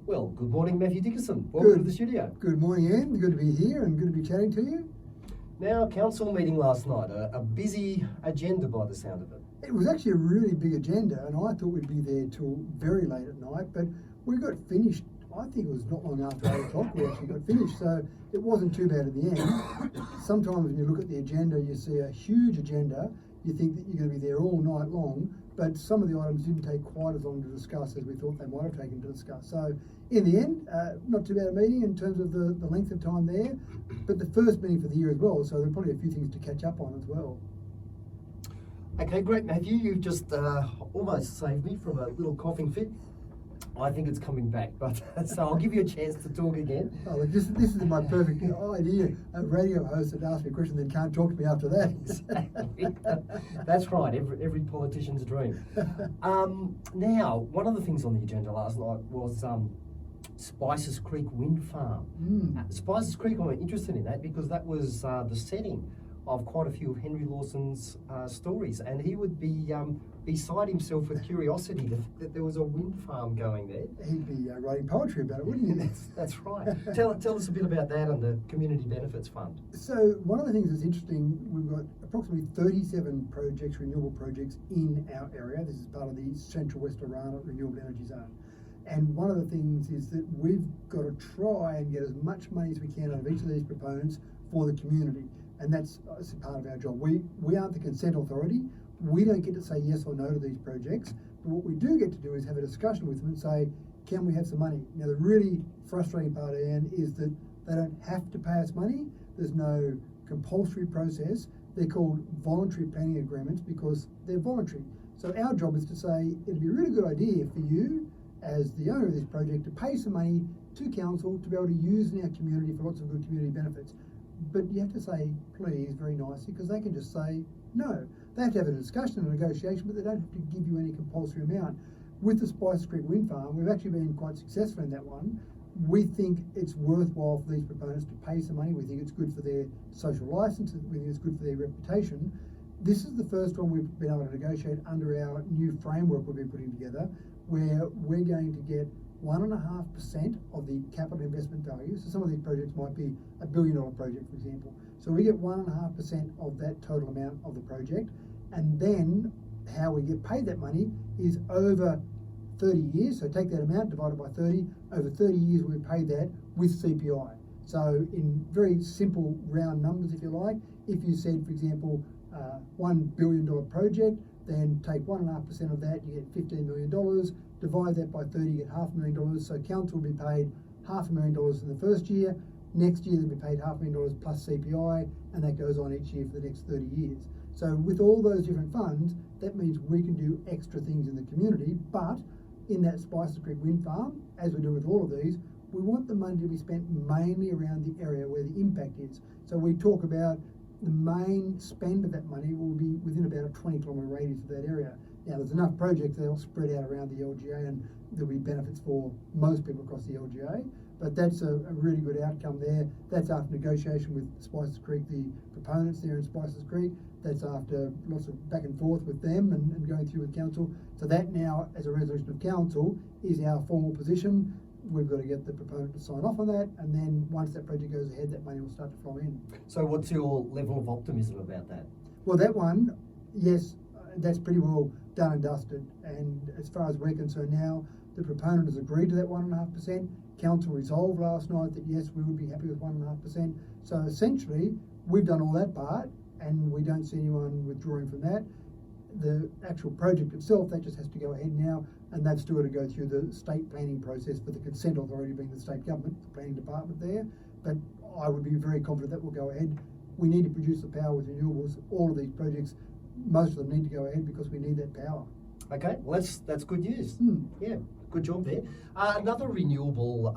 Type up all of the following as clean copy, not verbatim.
Well, good morning, Matthew Dickerson. Welcome to the studio. Good morning, Ian. Good to be here and good to be chatting to you. Now, council meeting last night, a busy agenda by the sound of it. It was actually a really big agenda, and I thought we'd be there till very late at night, but we got finished. I think it was not long after 8 o'clock we actually got finished, so it wasn't too bad at the end. Sometimes when you look at the agenda, you see a huge agenda, you think that you're going to be there all night long, but some of the items didn't take quite as long to discuss as we thought they might have taken to discuss. So in the end, not too bad a meeting in terms of the length of time there, but the first meeting for the year as well, so there are probably a few things to catch up on as well. Okay, great, Matthew. You've just almost saved me from a little coughing fit. I think it's coming back, but so I'll give you a chance to talk again. Oh, look, this is my perfect idea. A radio host that asks me a question then can't talk to me after that. That's right, every politician's dream. Now, one of the things on the agenda last night was Spices Creek Wind Farm. Spices Creek, I'm interested in that because that was the setting of quite a few of Henry Lawson's stories, and he would be beside himself with curiosity that there was a wind farm going there. He'd be writing poetry about it, wouldn't he? That's right. Tell us a bit about that and the Community Benefits Fund. So one of the things that's interesting, we've got approximately 37 projects, renewable projects in our area. This is part of the Central West Orana Renewable Energy Zone. And one of the things is that we've got to try and get as much money as we can out of each of these proponents for the community. And that's part of our job. We aren't the consent authority. We don't get to say yes or no to these projects. But what we do get to do is have a discussion with them and say, can we have some money? Now, the really frustrating part, Ian, is that they don't have to pay us money. There's no compulsory process. They're called voluntary planning agreements because they're voluntary. So our job is to say, it'd be a really good idea for you, as the owner of this project, to pay some money to council to be able to use in our community for lots of good community benefits. But you have to say please very nicely, because they can just say no. They have to have a discussion and a negotiation, but they don't have to give you any compulsory amount. With the Spices Creek Wind Farm, we've actually been quite successful in that one. We think it's worthwhile for these proponents to pay some money. We think it's good for their social licence. We think it's good for their reputation. This is the first one we've been able to negotiate under our new framework we've been putting together, where we're going to get 1.5% of the capital investment value. So some of these projects might be $1 billion project, for example. So we get 1.5% of that total amount of the project. And then how we get paid that money is over 30 years. So take that amount, divide it by 30. Over 30 years, we pay that with CPI. So in very simple round numbers, if you like, if you said, for example, $1 billion project, then take 1.5% of that, you get $15 million. Divide that by 30, you get $500,000. So council will be paid $500,000 in the first year. Next year they'll be paid $500,000 plus CPI, and that goes on each year for the next 30 years. So with all those different funds, that means we can do extra things in the community. But in that Spices Creek Wind Farm, as we do with all of these, we want the money to be spent mainly around the area where the impact is. So we talk about the main spend of that money will be within about a 20-kilometre radius of that area. Now, there's enough projects that will spread out around the LGA, and there'll be benefits for most people across the LGA. But that's a really good outcome there. That's after negotiation with Spices Creek, the proponents there in Spices Creek. That's after lots of back and forth with them and going through with council. So that now, as a resolution of council, is our formal position. We've got to get the proponent to sign off on that, and then once that project goes ahead, that money will start to flow in. So what's your level of optimism about that? Well, that one, yes, that's pretty well done and dusted. And as far as we're concerned now, the proponent has agreed to that 1.5%. Council resolved last night that yes, we would be happy with 1.5%. So essentially, we've done all that part, and we don't see anyone withdrawing from that. The actual project itself, that just has to go ahead now, and they've still got to go through the state planning process for the consent authority being the state government, the planning department there. But I would be very confident that will go ahead. We need to produce the power with renewables. All of these projects, most of them need to go ahead because we need that power. Okay, well that's good news. Yeah, good job there. Another renewable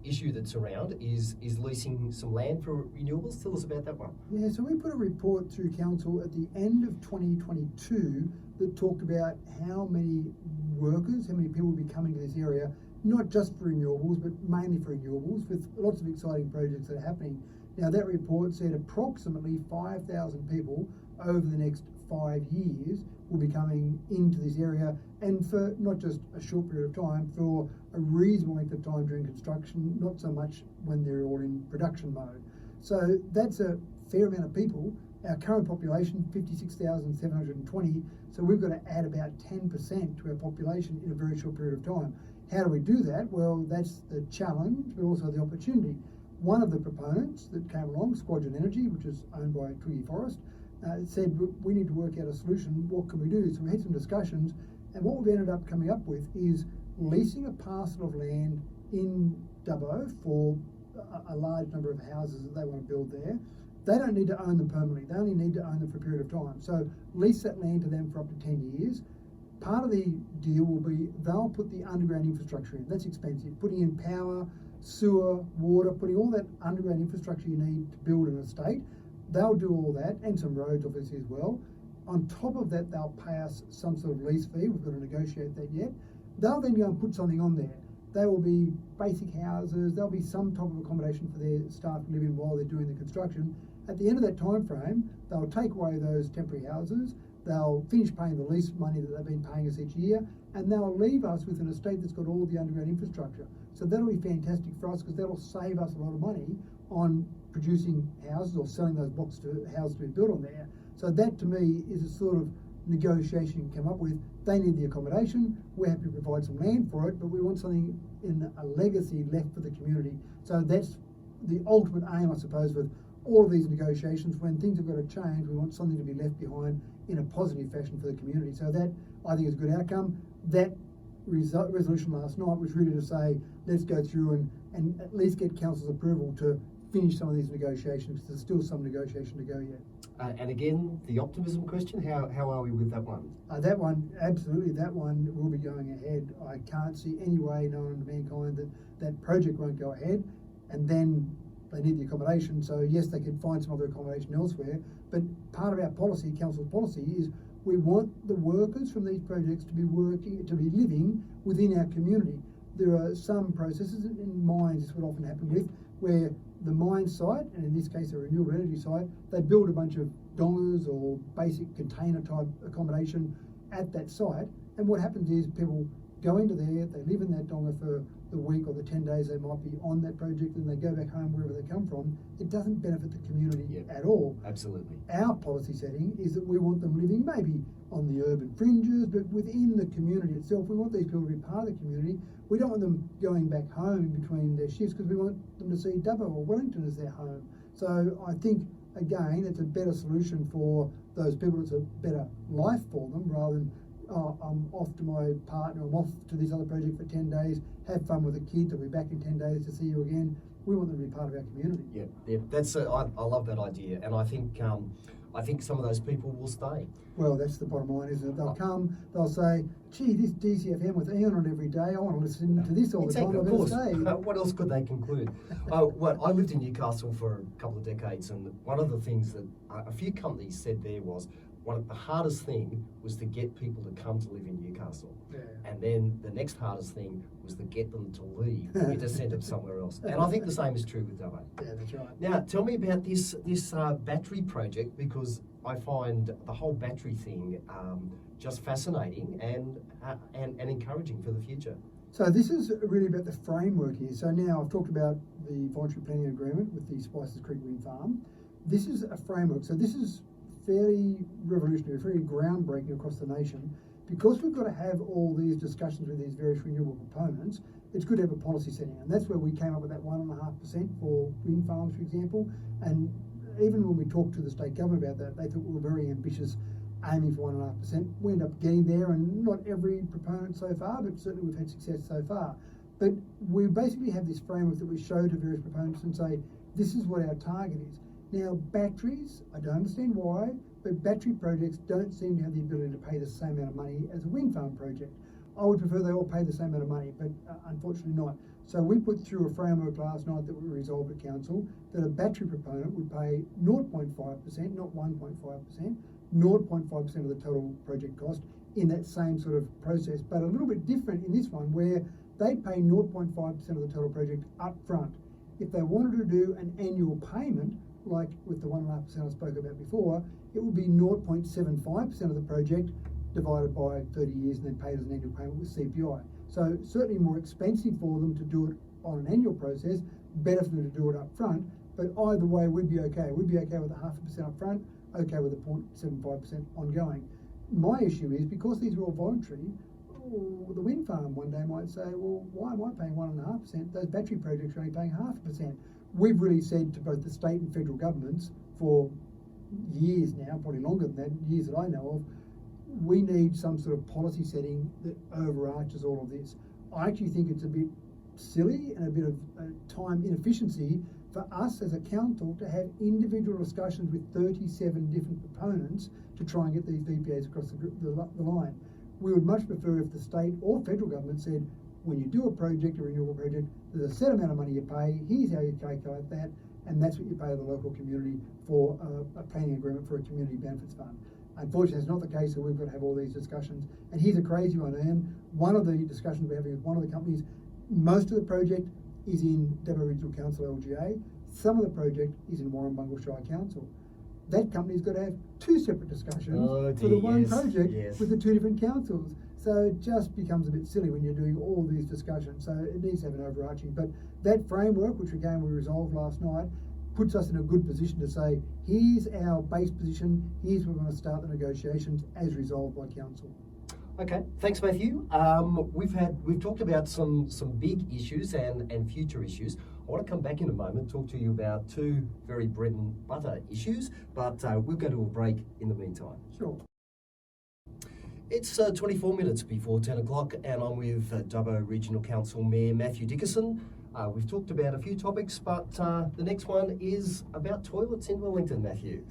issue that's around is leasing some land for renewables. Tell us about that one. Yeah, so we put a report through council at the end of 2022 that talked about how many workers, how many people will be coming to this area, not just for renewables, but mainly for renewables, with lots of exciting projects that are happening. Now, that report said approximately 5,000 people over the next 5 years will be coming into this area, and for not just a short period of time, for a reasonable length of time during construction, not so much when they're all in production mode. So that's a fair amount of people. Our current population, 56,720, so we've got to add about 10% to our population in a very short period of time. How do we do that? Well, that's the challenge, but also the opportunity. One of the proponents that came along, Squadron Energy, which is owned by Twiggy Forrest, said, we need to work out a solution. What can we do? So we had some discussions, and what we've ended up coming up with is leasing a parcel of land in Dubbo for a large number of houses that they want to build there. They don't need to own them permanently. They only need to own them for a period of time. So lease that land to them for up to 10 years. Part of the deal will be they'll put the underground infrastructure in. That's expensive. Putting in power, sewer, water, putting all that underground infrastructure you need to build an estate. They'll do all that, and some roads obviously as well. On top of that, they'll pay us some sort of lease fee. We've got to negotiate that yet. They'll then go and put something on there. They will be basic houses. There'll be some type of accommodation for their staff to live in while they're doing the construction. At the end of that time frame, they'll take away those temporary houses. They'll finish paying the lease money that they've been paying us each year, and they'll leave us with an estate that's got all the underground infrastructure. So that'll be fantastic for us, because that'll save us a lot of money on producing houses or selling those blocks to houses to be built on there. So that to me is a sort of negotiation you can come up with. They need the accommodation, we're happy to provide some land for it, but we want something in a legacy left for the community. So that's the ultimate aim, I suppose, with all of these negotiations. When things have got to change, we want something to be left behind in a positive fashion for the community. So that, I think, is a good outcome. That resolution last night was really to say, let's go through and at least get council's approval to finish some of these negotiations, because there's still some negotiation to go yet. And again, the optimism question, how are we with that one? That one, absolutely, that one will be going ahead. I can't see any way known to mankind that that project won't go ahead, and then they need the accommodation. So yes, they could find some other accommodation elsewhere, but part of our policy, council's policy, is we want the workers from these projects to be living within our community. There are some processes in mines, this would often happen with, where the mine site, and in this case a renewable energy site, they build a bunch of dongers or basic container type accommodation at that site, and what happens is people go into there, they live in that donga for the week or the 10 days they might be on that project, and they go back home wherever they come from. It doesn't benefit the community at all. Absolutely. Our policy setting is that we want them living maybe on the urban fringes, but within the community itself. We want these people to be part of the community. We don't want them going back home in between their shifts, because we want them to see Dubbo or Wellington as their home. So I think, again, it's a better solution for those people. It's a better life for them, rather than, oh, I'm off to my partner, I'm off to this other project for 10 days, have fun with the kids, I'll be back in 10 days to see you again. We want them to be part of our community. Yeah, that's I love that idea, and I think some of those people will stay. Well, that's the bottom line, isn't it? They'll come, they'll say, gee, this DCFM with Ian on every day, I want to listen to this all the time, I better stay. What else could they conclude? Well, I lived in Newcastle for a couple of decades, and one of the things that a few companies said there was, the hardest thing was to get people to come to live in Newcastle. Yeah. And then the next hardest thing was to get them to leave. You just send them somewhere else. And I think the same is true with Dubbo. Yeah, that's right. Now, tell me about this battery project, because I find the whole battery thing just fascinating and encouraging for the future. So this is really about the framework here. So now I've talked about the voluntary planning agreement with the Spices Creek Wind Farm. This is a framework. So this is fairly revolutionary, very groundbreaking across the nation. Because we've got to have all these discussions with these various renewable components, it's good to have a policy setting. And that's where we came up with that 1.5% for wind farms, for example. And even when we talked to the state government about that, they thought we were very ambitious, aiming for 1.5%. We ended up getting there, and not every proponent so far, but certainly we've had success so far. But we basically have this framework that we show to various proponents and say, this is what our target is. Now, batteries, I don't understand why, but battery projects don't seem to have the ability to pay the same amount of money as a wind farm project. I would prefer they all pay the same amount of money, but unfortunately not. So we put through a framework last night that we resolved at council, that a battery proponent would pay 0.5%, not 1.5%, 0.5% of the total project cost in that same sort of process, but a little bit different in this one, where they pay 0.5% of the total project up front. If they wanted to do an annual payment, like with the 1.5% I spoke about before, it would be 0.75% of the project divided by 30 years and then paid as an annual payment with CPI. So certainly more expensive for them to do it on an annual process, better for them to do it up front, but either way we'd be okay. We'd be okay with 0.5% up front, okay with a 0.75% ongoing. My issue is, because these are all voluntary, the wind farm one day might say, well, why am I paying 1.5%? Those battery projects are only paying 0.5%. We've really said to both the state and federal governments for years now, probably longer than that, years that I know of, we need some sort of policy setting that overarches all of this. I actually think it's a bit silly and a bit of time inefficiency for us as a council to have individual discussions with 37 different proponents to try and get these VPAs across the line. We would much prefer if the state or federal government said, when you do a project, a renewable project, there's a set amount of money you pay, here's how you calculate that, and that's what you pay the local community for a planning agreement for a community benefits fund. Unfortunately, it's not the case, so we've got to have all these discussions. And here's a crazy one, Ian. One of the discussions we're having with one of the companies, most of the project is in Dubbo Regional Council LGA. Some of the project is in Warrumbungle Shire Council. That company's got to have two separate discussions for the one project with the two different councils. So it just becomes a bit silly when you're doing all these discussions. So it needs to have an overarching. But that framework, which again we resolved last night, puts us in a good position to say, here's our base position, here's where we're going to start the negotiations as resolved by council. Okay, thanks, Matthew. We've talked about some big issues and future issues. I want to come back in a moment, talk to you about two very bread and butter issues, but we'll go to a break in the meantime. Sure. It's 24 minutes before 10 o'clock, and I'm with Dubbo Regional Council Mayor Matthew Dickerson. We've talked about a few topics, but the next one is about toilets in Wellington, Matthew.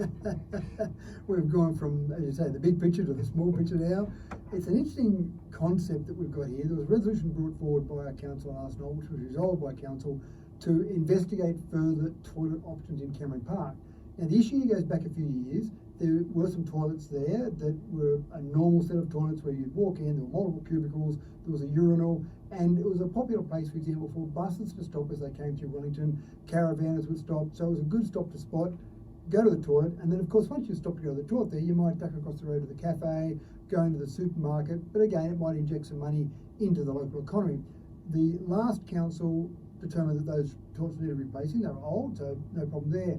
We've gone from, as you say, the big picture to the small picture now. It's an interesting concept that we've got here. There was a resolution brought forward by our council last night, which was resolved by council, to investigate further toilet options in Cameron Park. Now, the issue goes back a few years. There were some toilets there that were a normal set of toilets where you'd walk in, there were multiple cubicles, there was a urinal, and it was a popular place, for example, for buses to stop as they came through Wellington. Caravanners would stop, so it was a good stop to spot, go to the toilet, and then of course once you stop to go to the toilet there, you might duck across the road to the cafe, go into the supermarket, but again it might inject some money into the local economy. The last council determined that those toilets needed replacing. They were old, so no problem there.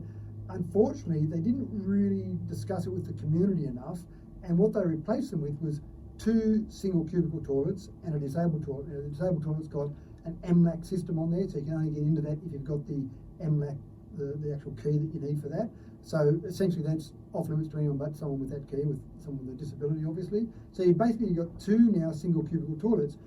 Unfortunately, they didn't really discuss it with the community enough, and what they replaced them with was 2 single cubicle toilets and a disabled toilet. Now, the disabled toilet's got an MLAC system on there, so you can only get into that if you've got the MLAC, the actual key that you need for that. So essentially that's off limits to anyone but someone with that key, with someone with a disability obviously. So you basically got 2 now single cubicle toilets.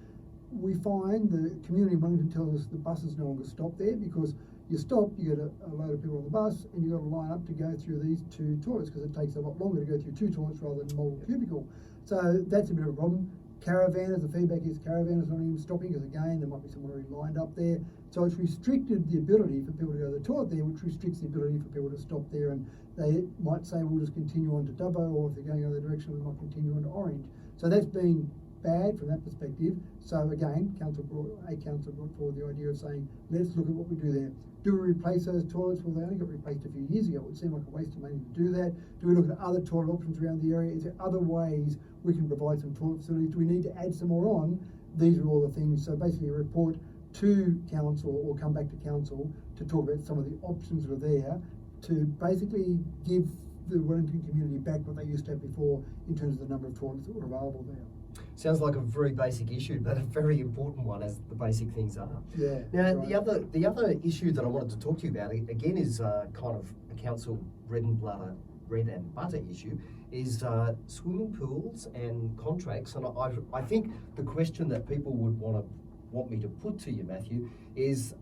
We find the community in Wellington tells us the buses no longer stop there, because you stop, you get a load of people on the bus, and you've got to line up to go through these 2 toilets, because it takes a lot longer to go through 2 toilets rather than multiple cubicle. So that's a bit of a problem. Caravanners, the feedback is caravanners not even stopping, because again, there might be someone already lined up there. So it's restricted the ability for people to go to the toilet there, which restricts the ability for people to stop there, and they might say, we'll just continue on to Dubbo, or if they're going the other direction, we might continue on to Orange. So that's been bad from that perspective. So again, council brought forward the idea of saying, let's look at what we do there. Do we replace those toilets? Well, they only got replaced a few years ago. It would seem like a waste of money to do that. Do we look at other toilet options around the area? Is there other ways we can provide some toilet facilities? Do we need to add some more on? These are all the things. So basically a report to council, or come back to council, to talk about some of the options that are there, to basically give the Wellington community back what they used to have before in terms of the number of toilets that were available there. Sounds like a very basic issue, but a very important one, as the basic things are. Yeah. Now, right. the other issue that I wanted to talk to you about, again, is kind of a council bread and butter issue, is swimming pools and contracts. And I think the question that people would want me to put to you, Matthew, is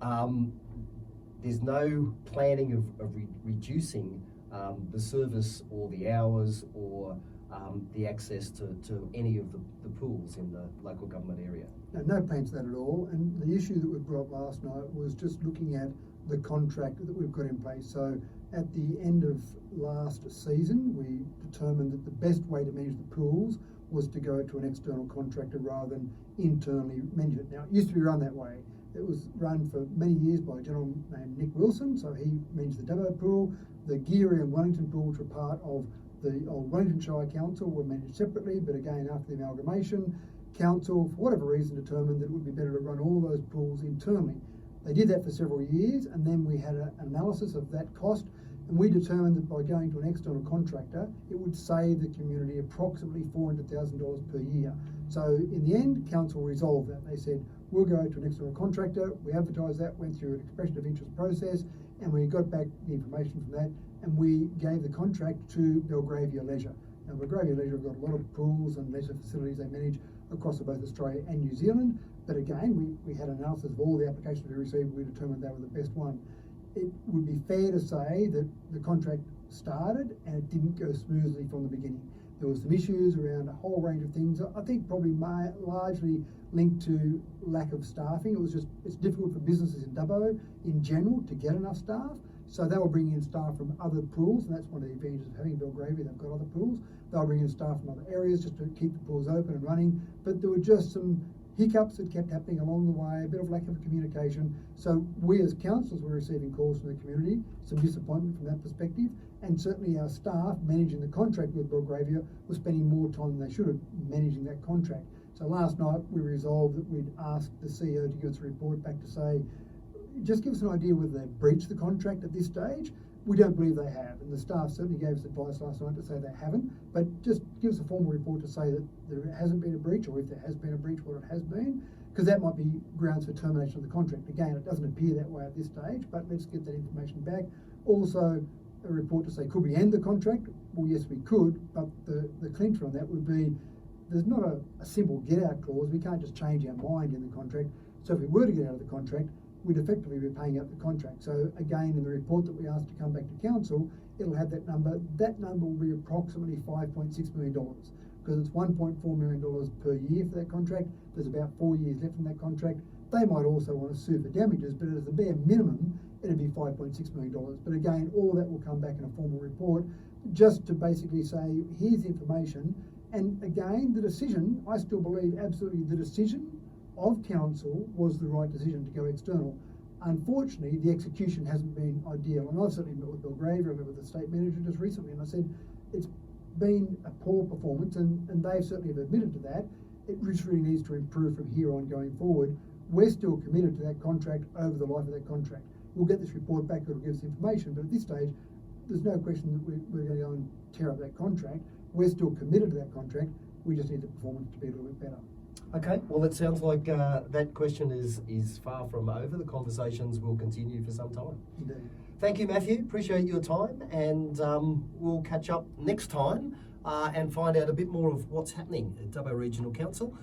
there's no planning of reducing the service or the hours or the access to any of the pools in the local government area. No plans for that at all. And the issue that we brought up last night was just looking at the contract that we've got in place. So at the end of last season, we determined that the best way to manage the pools was to go to an external contractor rather than internally manage it. Now, it used to be run that way. It was run for many years by a gentleman named Nick Wilson, so he managed the Dubbo pool, the Geary and Wellington pool, which were part of The old Wellington Shire Council were managed separately, but again, after the amalgamation, Council, for whatever reason, determined that it would be better to run all those pools internally. They did that for several years, and then we had an analysis of that cost, and we determined that by going to an external contractor, it would save the community approximately $400,000 per year. So in the end, Council resolved that. They said, we'll go to an external contractor. We advertised that, went through an expression of interest process, and we got back the information from that, and we gave the contract to Belgravia Leisure. Now, Belgravia Leisure have got a lot of pools and leisure facilities they manage across both Australia and New Zealand, but again, we had analysis of all the applications we received. We determined they were the best one. It would be fair to say that the contract started and it didn't go smoothly from the beginning. There were some issues around a whole range of things. I think probably largely linked to lack of staffing. It's difficult for businesses in Dubbo in general to get enough staff. So they were bringing in staff from other pools, and that's one of the advantages of having Belgravia. They've got other pools. They were bringing in staff from other areas just to keep the pools open and running. But there were just some hiccups that kept happening along the way, a bit of lack of communication. So we as councils were receiving calls from the community, some disappointment from that perspective, and certainly our staff managing the contract with Belgravia were spending more time than they should have managing that contract. So last night we resolved that we'd ask the CEO to give us a report back to say, just give us an idea whether they've breached the contract at this stage. We don't believe they have, and the staff certainly gave us advice last night to say they haven't, but just give us a formal report to say that there hasn't been a breach, or if there has been a breach, what it has been, because that might be grounds for termination of the contract. Again, it doesn't appear that way at this stage, but let's get that information back. Also, a report to say, could we end the contract? Well, yes, we could, but the clincher on that would be, there's not a simple get-out clause. We can't just change our mind in the contract. So if we were to get out of the contract, we'd effectively be paying out the contract. So again, in the report that we asked to come back to council, it'll have that number. That number will be approximately $5.6 million, because it's $1.4 million per year for that contract. There's about 4 years left in that contract. They might also want to sue for damages, but as a bare minimum, it'd be $5.6 million. But again, all that will come back in a formal report, just to basically say, here's the information. And again, the decision, I still believe absolutely the decision of council was the right decision to go external. Unfortunately, the execution hasn't been ideal. And I've certainly met with Belgravia, I met with the state manager just recently, and I said, it's been a poor performance, and they certainly have admitted to that. It just really needs to improve from here on going forward. We're still committed to that contract over the life of that contract. We'll get this report back, it'll give us information, but at this stage, there's no question that we're going to go and tear up that contract. We're still committed to that contract. We just need the performance to be a little bit better. Okay, well, it sounds like that question is far from over. The conversations will continue for some time. Indeed. Thank you, Matthew. Appreciate your time, and we'll catch up next time and find out a bit more of what's happening at Dubbo Regional Council.